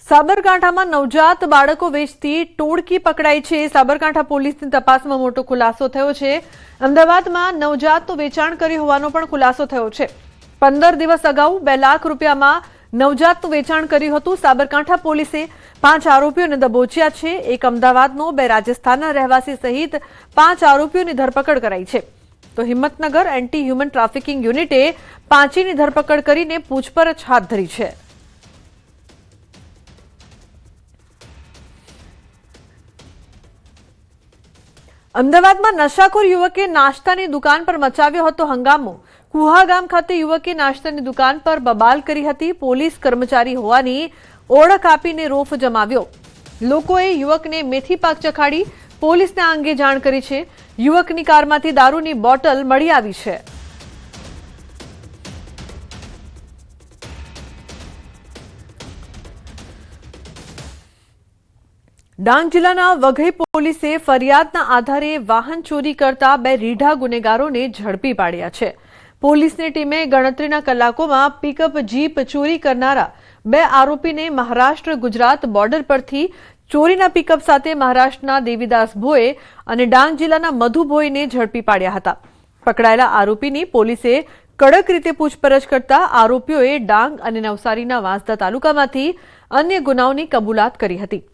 સાબરકાંઠામાં નવજાત બાળકો વેચતી ટોળકી પકડાઈ છે। સાબરકાંઠા પોલીસની તપાસમાં મોટો ખુલાસો થયો છે। અમદાવાદમાં નવજાતનું વેચાણ કર્યું હોવાનો પણ ખુલાસો થયો છે। 15 દિવસ અગાઉ 2 લાખ રૂપિયામાં નવજાતનું વેચાણ કર્યું હતું। સાબરકાંઠા પોલીસે 5 આરોપીઓને દબોચ્યા છે। એક અમદાવાદનો, 2 રાજસ્થાનના રહેવાસી સહિત 5 આરોપીઓની ધરપકડ કરાઈ છે। તો હિંમતનગર એન્ટી હ્યુમન ટ્રાફિકિંગ યુનિટે 5ની ધરપકડ કરીને પૂછપરછ હાથ ધરી છે। અમદાવાદમાં નશાખોર યુવકે નાસ્તાની દુકાન પર મચાવ્યો હતો હંગામો। કુહા ગામ ખાતે યુવકે નાસ્તાની દુકાન પર બબાલ કરી હતી। પોલીસ કર્મચારી હોવાની ઓળખ આપીને રોફ જમાવ્યો। લોકોએ યુવકને મેથી પાક ચખાડી પોલીસને આ અંગે જાણ કરી છે। યુવકની કારમાંથી દારૂની બોટલ મળી આવી છે। ડાંગ જિલ્લાના વઘઈ પોલીસે ફરિયાદના આધારે વાહન ચોરી કરતા 2 રીઢા ગુનેગારોને ઝડપી પાડ્યા છે। પોલીસની ટીમે ગણતરીના કલાકોમાં પિકઅપ જીપ ચોરી કરનારા 2 આરોપીને મહારાષ્ટ્ર ગુજરાત બોર્ડર પરથી ચોરીના પિકઅપ સાથે મહારાષ્ટ્રના દેવીદાસ ભોએ અને ડાંગ જિલ્લાના મધુ ભોઈને ઝડપી પાડ્યા હતા। પકડાયેલા આરોપીની પોલીસે કડક રીતે પૂછપરછ કરતા આરોપીઓએ ડાંગ અને નવસારીના વાંસદા તાલુકામાંથી અન્ય ગુનાઓની કબૂલાત કરી હતી।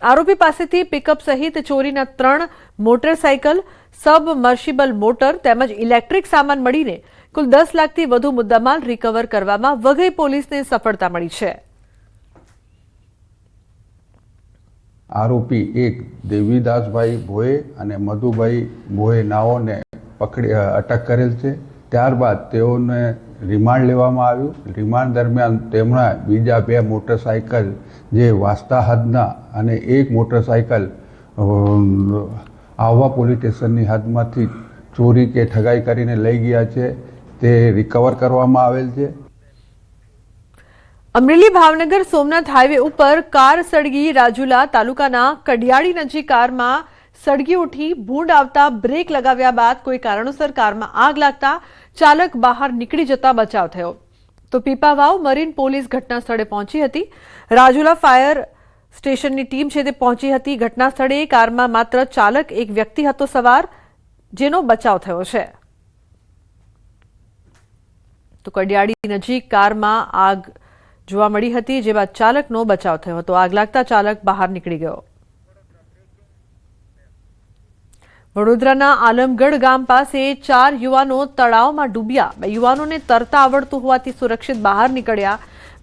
આરોપી પાસેથી પિકઅપ સહિત ચોરીના 3 મોટરસાયકલ, સબમર્સિબલ મોટર તેમજ ઇલેક્ટ્રિક સામાન મળીને કુલ 10 લાખથી વધુ મુદ્દામાલ રિકવર કરવામાં વઘઈ પોલીસને સફળતા મળી છે। આરોપી એક દેવીદાસભાઈ ભોએ અને મધુભાઈ ભોએ નાઓને અટક કરેલ છે। ત્યારબાદ તેઓને રિમાન્ડ લેવામાં આવ્યું। રિમાન્ડ દરમિયાન તેમના બીજા 2 મોટરસાયકલ જે વાસ્તા હદના અને એક મોટરસાયકલ આહવા પોલીસ સ્ટેશનની હદમાંથી ચોરી કે ઠગાઈ કરીને લઈ ગયા છે, તે રિકવર કરવામાં આવેલ છે। અમરેલી ભાવનગર સોમનાથ હાઈવે ઉપર કાર સળગી। રાજુલા તાલુકાના કડિયાળી નજીક કારમાં સળગી ઉઠી। ભૂંડ આવતા બ્રેક લગાવ્યા બાદ કોઈ કારણોસર કારમાં આગ લાગતા ચાલક બહાર નીકળી જતા બચાવ થયો। તો પીપાવાવ મરીન પોલીસ ઘટના સ્થળે પહોંચી હતી। રાજુલા ફાયર સ્ટેશનની ટીમ છે તે પહોંચી હતી। ઘટના સ્થળે કારમાં માત્ર ચાલક એક વ્યક્તિ હતો સવાર, જેનો બચાવ થયો છે। તો કડિયાળી નજીક કારમાં આગ જોવા મળી હતી, જે બાદ ચાલકનો બચાવ થયો હતો। આગ લાગતા ચાલક બહાર નીકળી ગયો। વડોદરાના આલમગઢ ગામ પાસે 4 યુવાનો તળાવમાં ડૂબ્યા। 2 યુવાનોને તરતા આવડતું હોવાથી સુરક્ષિત બહાર નીકળ્યા।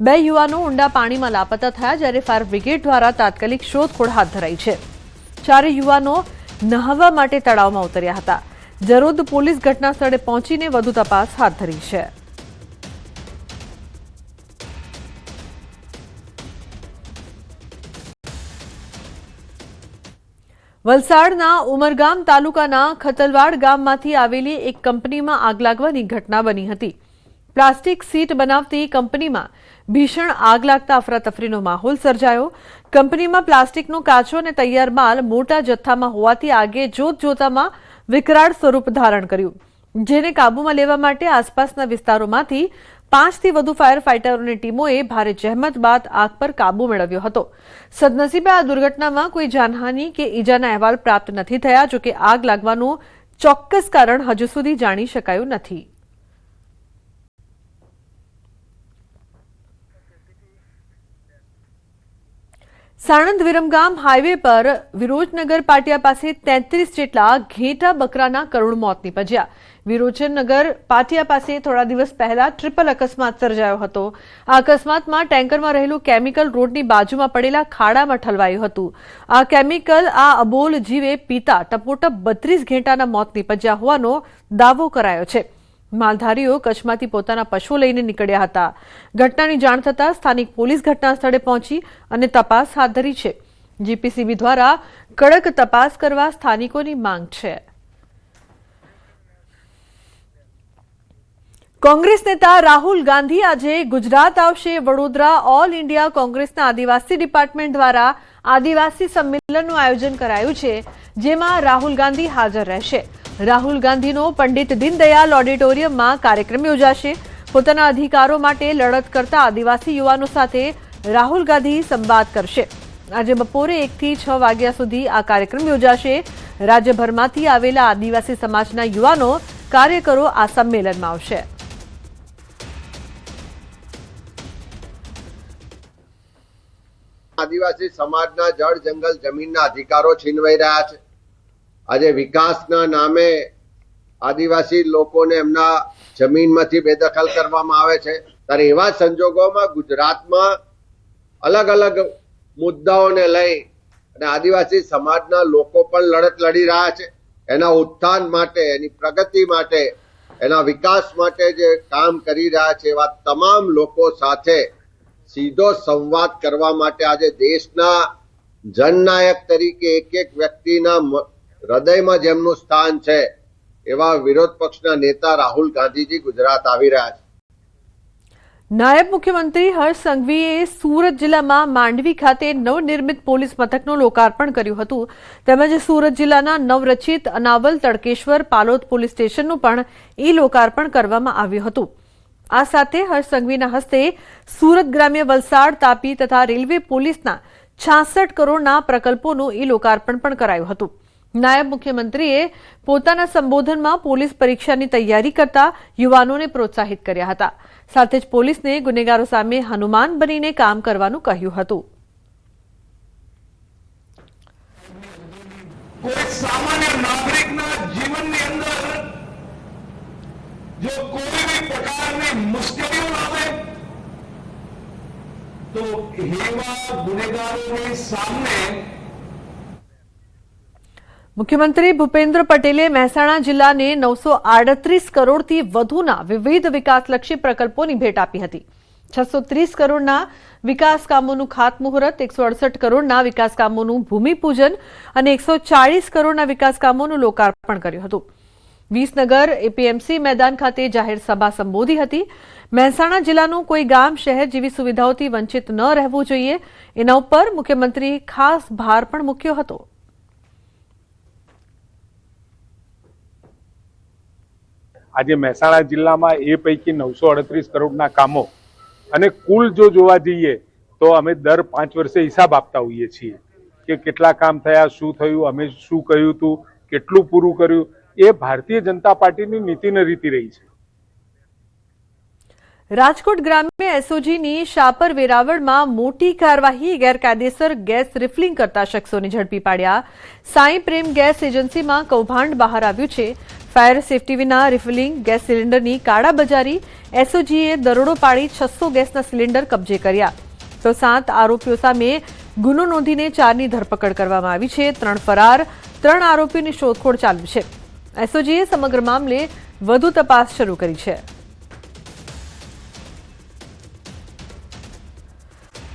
2 યુવાનો ઊંડા પાણીમાં લાપતા થયા, જ્યારે ફાયર બ્રિગેડ દ્વારા તાત્કાલિક શોધખોળ હાથ ધરાઈ છે। 4 યુવાનો નહાવા માટે તળાવમાં ઉતર્યા હતા। જરોદ પોલીસ ઘટના સ્થળે પહોંચીને વધુ તપાસ હાથ ધરી છે। વલસાડના ઉમરગામ તાલુકાના ખતલવાડ ગામમાંથી આવેલી એક કંપનીમાં આગ લાગવાની ઘટના બની હતી। પ્લાસ્ટિક સીટ બનાવતી કંપનીમાં ભીષણ આગ લાગતા અફરાતફરીનો માહોલ સર્જાયો। કંપનીમાં પ્લાસ્ટિકનો કાચો અને તૈયાર માલ મોટા જથ્થામાં હોવાથી આગે જોતજોતામાં વિકરાળ સ્વરૂપ ધારણ કર્યું, જેને કાબૂમાં લેવા માટે આસપાસના વિસ્તારોમાંથી 5થી વધુ ફાયર ફાઇટરોની ટીમોએ ભારે જહેમત બાદ આગ પર કાબુ મેળવ્યો હતો। સદનસીબે આ દુર્ઘટનામાં કોઈ જાનહાનિ કે ઈજાના અહેવાલ પ્રાપ્ત નથી થયા। જોકે આગ લાગવાનું ચોક્કસ કારણ હજુ સુધી જાણી શકાયું નથી। સાણંદ વિરમગામ હાઈવે પર વિરોચનગર પાટિયા પાસે 33 જેટલા ઘેટા બકરાના કરુણ મોત નીપજ્યા। વિરોચનનગર પાટિયા પાસે થોડા દિવસ પહેલા ટ્રિપલ અકસ્માત સર્જાયો હતો। આ અકસ્માતમાં ટેન્કરમાં રહેલું કેમિકલ રોડની બાજુમાં પડેલા ખાડામાં ઠલવાયું હતું। આ કેમિકલ આ અબોલ જીવે પીતા ટપોટપ 32 ઘેટાના મોત નીપજ્યા હોવાનો દાવો કરાયો છે। માલધારીઓ કચ્છમાંથી પોતાના પશુઓ લઈને નીકળ્યા હતા। ઘટનાની જાણ થતાં સ્થાનિક પોલીસ ઘટના સ્થળે પહોંચી અને તપાસ હાથ ધરી છે। જીપીસીબી દ્વારા કડક તપાસ કરવા સ્થાનિકોની માંગ છે। કોંગ્રેસ નેતા રાહુલ ગાંધી આજે ગુજરાત આવશે। વડોદરા ઓલ ઇન્ડિયા કોંગ્રેસના આદિવાસી ડિપાર્ટમેન્ટ દ્વારા આદિવાસી સંમેલનનું આયોજન કરાયું છે, જેમાં રાહુલ ગાંધી હાજર રહેશે। રાહુલ ગાંધીનો પંડિત દીનદયાળ ઓડિટોરિયમમાં કાર્યક્રમ યોજાશે। પોતાના અધિકારો માટે લડત કરતા આદિવાસી યુવાનો સાથે રાહુલ ગાંધી સંવાદ કરશે। આજે બપોરે 1 થી 6 વાગ્યા સુધી આ કાર્યક્રમ યોજાશે। રાજ્યભરમાંથી આવેલા આદિવાસી સમાજના યુવાનો કાર્યકરો આ સંમેલનમાં આવશે। આદિવાસી સમાજના જળ જંગલ જમીનના અધિકારો છીનવાઈ રહ્યા છે। આજે વિકાસના નામે આદિવાસી લોકોને એમના જમીનમાંથી બેદખલ કરવામાં આવે છે। ત્યારે એવા સંજોગોમાં ગુજરાતમાં અલગ અલગ મુદ્દાઓને લઈ અને આદિવાસી સમાજના લોકો પણ લડત લડી રહ્યા છે। એના ઉત્થાન માટે, એની પ્રગતિ માટે, એના વિકાસ માટે જે કામ કરી રહ્યા છે એવા તમામ લોકો સાથે સીધો સંવાદ કરવા માટે આજે દેશના જનનાયક તરીકે એક એક વ્યક્તિના હૃદયમાં જેમનું સ્થાન છે એવા વિરોધ પક્ષના નેતા રાહુલ ગાંધીજી ગુજરાત આવી રહ્યા છે। નાયબ મુખ્યમંત્રી હર્ષ સંઘવીએ સુરત જિલ્લામાં માંડવી ખાતે નવનિર્મિત પોલીસ મથકનું લોકાર્પણ કર્યું હતું। તેમજ સુરત જિલ્લાના નવરચિત અનાવલ તડકેશ્વર પાલોદ પોલીસ સ્ટેશનનું પણ લોકાર્પણ કરવામાં આવ્યું હતું। આ સાથે હર્ષ સંઘવીના હસ્તે સુરત ગ્રામ્ય, વલસાડ, તાપી તથા રેલવે પોલીસના 66 કરોડના પ્રકલ્પોનું લોકાર્પણ પણ કરાયું હતું। નાયબ મુખ્યમંત્રીએ પોતાના સંબોધનમાં પોલીસ પરીક્ષાની તૈયારી કરતા યુવાનોને પ્રોત્સાહિત કર્યા હતા। સાથે જ પોલીસને ગુનેગારો સામે હનુમાન બનીને કામ કરવાનું કહ્યું હતું। કોઈ સામાન્ય નાગરિકના જીવનની અંદર જો કોઈ भी પ્રકારની મુશ્કેલીઓ આવે તો એવા ગુનેગારોની સામે મુખ્યમંત્રી ભૂપેન્દ્ર પટેલે મહેસાણા જિલ્લાને 938 કરોડથી વધુના વિવિધ વિકાસલક્ષી પ્રકલ્પોની ભેટ આપી હતી। 630 કરોડના વિકાસ કામોનું ખાતમુહૂર્ત, 168 કરોડના વિકાસ કામોનું ભૂમિપૂજન અને 140 કરોડના વિકાસ કામોનું લોકાર્પણ કર્યું હતું। વિસનગર એપીએમસી મેદાન ખાતે જાહેર સભા સંબોધી હતી। મહેસાણા જિલ્લાનું કોઈ ગામ, શહેર જેવી સુવિધાઓથી વંચિત ન રહેવું જોઈએ એના ઉપર મુખ્યમંત્રીએ ખાસ ભાર પણ મૂક્યો હતો। આજે મહેસાણા જિલ્લામાં એ પૈકી 938 કરોડના કામો અને કુલ જો જોવા જઈએ તો અમે દર 5 વર્ષે હિસાબ આપતા હોઈએ છીએ કે કેટલા કામ થયા, શું થયું, અમે શું કહ્યું હતું, કેટલું પૂરું કર્યું। એ ભારતીય જનતા પાર્ટીની નીતિ ને રીતિ રહી છે। રાજકોટ ગ્રામ્ય એસઓજીની શાપર વેરાવળમાં મોટી કાર્યવાહી। ગેરકાયદેસર ગેસ રિફિલિંગ કરતા શખ્સોને ઝડપી પાડ્યા। સાંઈ પ્રેમ ગેસ એજન્સીમાં કૌભાંડ બહાર આવ્યું છે। ફાયર સેફટી વિના રિફિલિંગ ગેસ સિલિન્ડરની કાળાબજારી। એસઓજીએ દરોડો પાડી 600 ગેસના સિલિન્ડર કબજે કર્યા। તો 7 આરોપીઓ સામે ગુનો નોંધીને 4ની ધરપકડ કરવામાં આવી છે। 3 ફરાર, 3 આરોપીઓની શોધખોળ ચાલુ છે। એસઓજીએ સમગ્ર મામલે વધુ તપાસ શરૂ કરી છે।